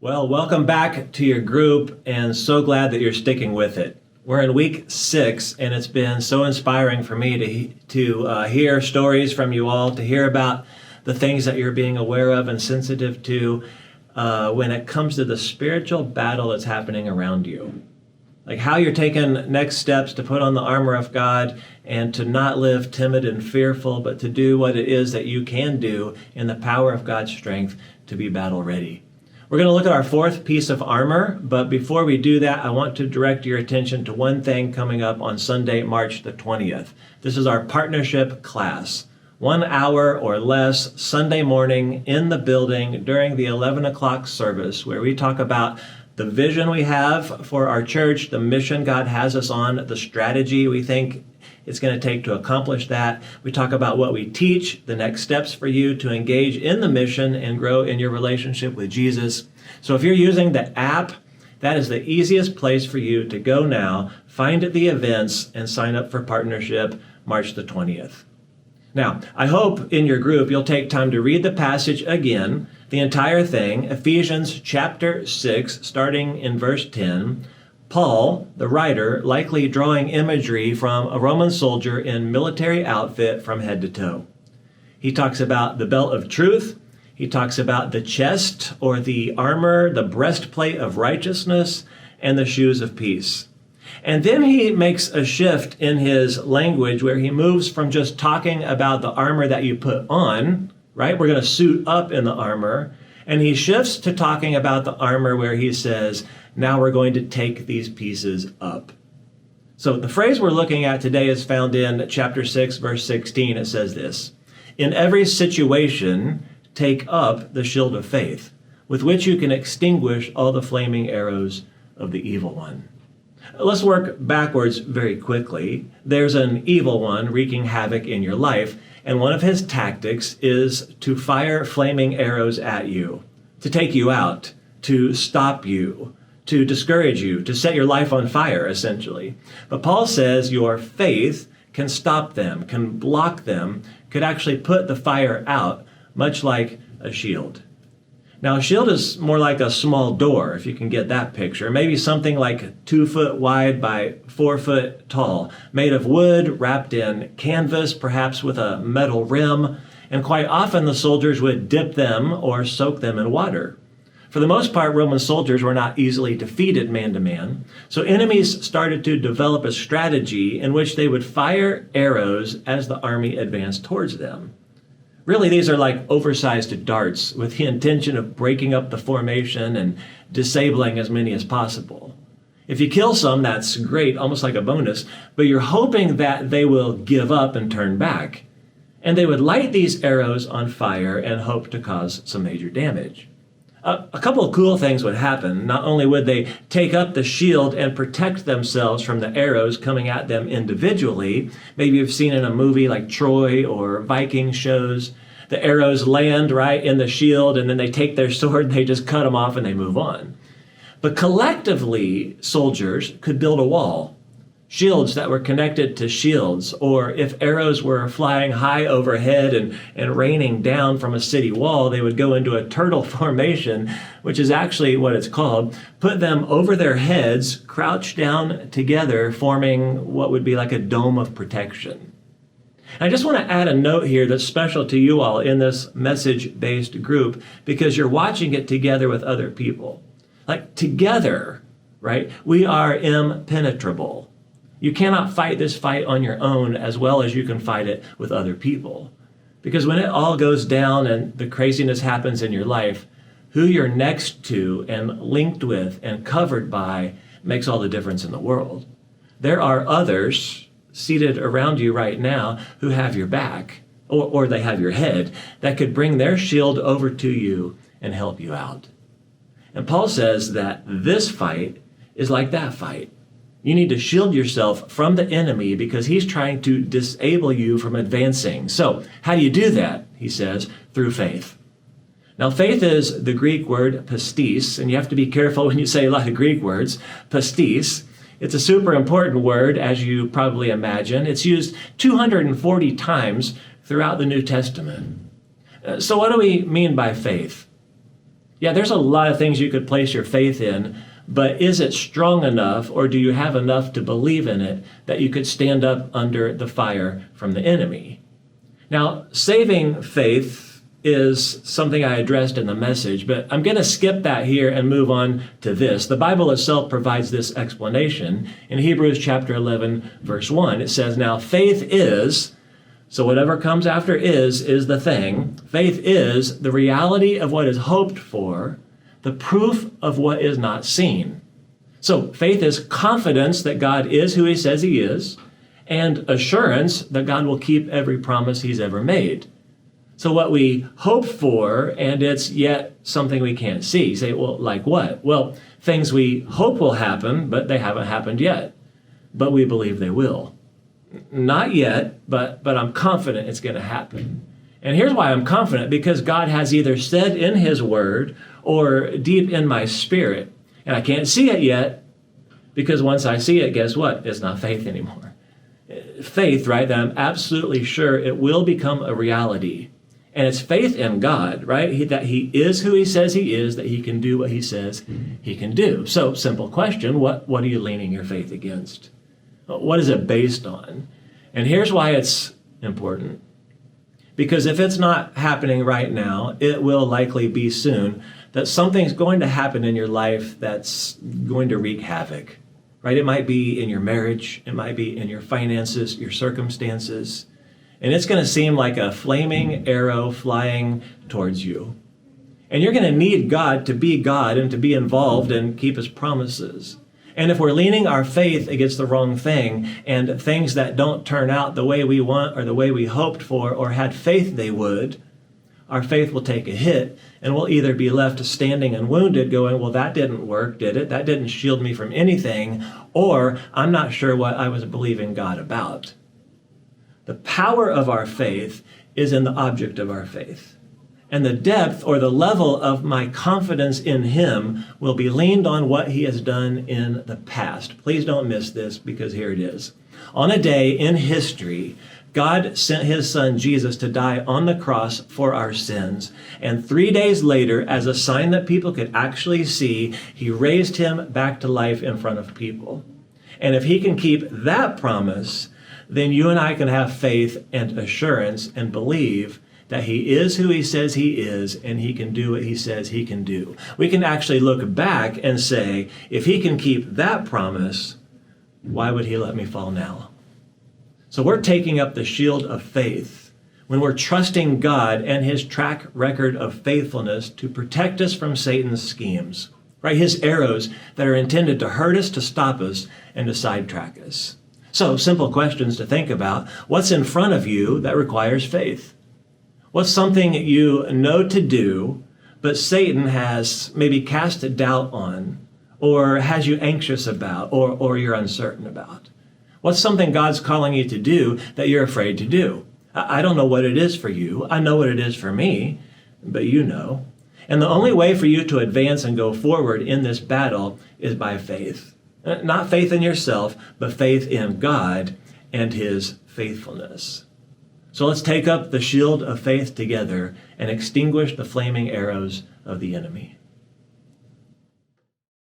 Well, welcome back to your group, and so glad that you're sticking with it. We're in week 6, and it's been so inspiring for me to hear stories from you all, to hear about the things that you're being aware of and sensitive to when it comes to the spiritual battle that's happening around you. Like how you're taking next steps to put on the armor of God and to not live timid and fearful, but to do what it is that you can do in the power of God's strength to be battle ready. We're going to look at our 4th piece of armor, but before we do that, I want to direct your attention to one thing coming up on Sunday, March the 20th. This is our partnership class. 1 hour or less Sunday morning in the building during the 11 o'clock service, where we talk about the vision we have for our church, the mission God has us on, the strategy we think it's going to take to accomplish that. We talk about what we teach, the next steps for you to engage in the mission and grow in your relationship with Jesus. So if you're using the app, that is the easiest place for you to go now, find the events, and sign up for partnership March the 20th. Now, I hope in your group you'll take time to read the passage again, the entire thing, Ephesians chapter 6, starting in verse 10. Paul, the writer, likely drawing imagery from a Roman soldier in military outfit from head to toe. He talks about the belt of truth. He talks about the chest or the armor, the breastplate of righteousness, and the shoes of peace. And then he makes a shift in his language where he moves from just talking about the armor that you put on, right? We're going to suit up in the armor. And he shifts to talking about the armor where he says, now we're going to take these pieces up. So the phrase we're looking at today is found in chapter 6, verse 16. It says this: in every situation, take up the shield of faith, with which you can extinguish all the flaming arrows of the evil one. Let's work backwards very quickly. There's an evil one wreaking havoc in your life, and one of his tactics is to fire flaming arrows at you, to take you out, to stop you, to discourage you, to set your life on fire, essentially. But Paul says your faith can stop them, can block them, could actually put the fire out, much like a shield. Now, a shield is more like a small door, if you can get that picture. Maybe something like 2 foot wide by 4 foot tall, made of wood, wrapped in canvas, perhaps with a metal rim. And quite often the soldiers would dip them or soak them in water. For the most part, Roman soldiers were not easily defeated man to man. So enemies started to develop a strategy in which they would fire arrows as the army advanced towards them. Really, these are like oversized darts with the intention of breaking up the formation and disabling as many as possible. If you kill some, that's great, almost like a bonus, but you're hoping that they will give up and turn back. And they would light these arrows on fire and hope to cause some major damage. A couple of cool things would happen. Not only would they take up the shield and protect themselves from the arrows coming at them individually, maybe you've seen in a movie like Troy or Viking shows, the arrows land right in the shield and then they take their sword, they just cut them off and they move on. But collectively, soldiers could build a wall, shields that were connected to shields, or if arrows were flying high overhead and raining down from a city wall, they would go into a turtle formation, which is actually what it's called, put them over their heads, crouch down together, forming what would be like a dome of protection. And I just want to add a note here that's special to you all in this message-based group, because you're watching it together with other people. Like together, right, we are impenetrable. You cannot fight this fight on your own as well as you can fight it with other people. Because when it all goes down and the craziness happens in your life, who you're next to and linked with and covered by makes all the difference in the world. There are others seated around you right now who have your back, or they have your head, that could bring their shield over to you and help you out. And Paul says that this fight is like that fight. You need to shield yourself from the enemy because he's trying to disable you from advancing. So how do you do that? He says, through faith. Now, faith is the Greek word pistis, and you have to be careful when you say a lot of Greek words. Pistis. It's a super important word, as you probably imagine. It's used 240 times throughout the New Testament. So what do we mean by faith? Yeah, there's a lot of things you could place your faith in, but is it strong enough, or do you have enough to believe in it that you could stand up under the fire from the enemy? Now, saving faith is something I addressed in the message, but I'm going to skip that here and move on to this. The Bible itself provides this explanation. In Hebrews chapter 11, verse 1, it says, "Now faith is," so whatever comes after is the thing. Faith is the reality of what is hoped for, the proof of what is not seen. So faith is confidence that God is who he says he is, and assurance that God will keep every promise he's ever made. So what we hope for, and it's yet something we can't see. You say, well, like what? Well, things we hope will happen, but they haven't happened yet. But we believe they will. Not yet, but I'm confident it's going to happen. And here's why I'm confident, because God has either said in his word or deep in my spirit. And I can't see it yet, because once I see it, guess what? It's not faith anymore. Faith, right, that I'm absolutely sure it will become a reality. And it's faith in God, right? That he is who he says he is, that he can do what he says he can do. So, simple question, what are you leaning your faith against? What is it based on? And here's why it's important. Because if it's not happening right now, it will likely be soon that something's going to happen in your life that's going to wreak havoc, right? It might be in your marriage. It might be in your finances, your circumstances. And it's going to seem like a flaming arrow flying towards you. And you're going to need God to be God and to be involved and keep his promises. And if we're leaning our faith against the wrong thing and things that don't turn out the way we want or the way we hoped for or had faith they would, our faith will take a hit and we'll either be left standing and wounded going, well, that didn't work, did it? That didn't shield me from anything. Or I'm not sure what I was believing God about. The power of our faith is in the object of our faith. And the depth or the level of my confidence in him will be leaned on what he has done in the past. Please don't miss this, because here it is. On a day in history, God sent his son Jesus to die on the cross for our sins. And 3 days later, as a sign that people could actually see, he raised him back to life in front of people. And if he can keep that promise, then you and I can have faith and assurance and believe that he is who he says he is, and he can do what he says he can do. We can actually look back and say, if he can keep that promise, why would he let me fall now? So we're taking up the shield of faith when we're trusting God and his track record of faithfulness to protect us from Satan's schemes, right? His arrows that are intended to hurt us, to stop us, and to sidetrack us. So, simple questions to think about. What's in front of you that requires faith? What's something you know to do, but Satan has maybe cast a doubt on, or has you anxious about, or you're uncertain about? What's something God's calling you to do that you're afraid to do? I don't know what it is for you. I know what it is for me, but you know. And the only way for you to advance and go forward in this battle is by faith. Not faith in yourself, but faith in God and his faithfulness. So let's take up the shield of faith together and extinguish the flaming arrows of the enemy.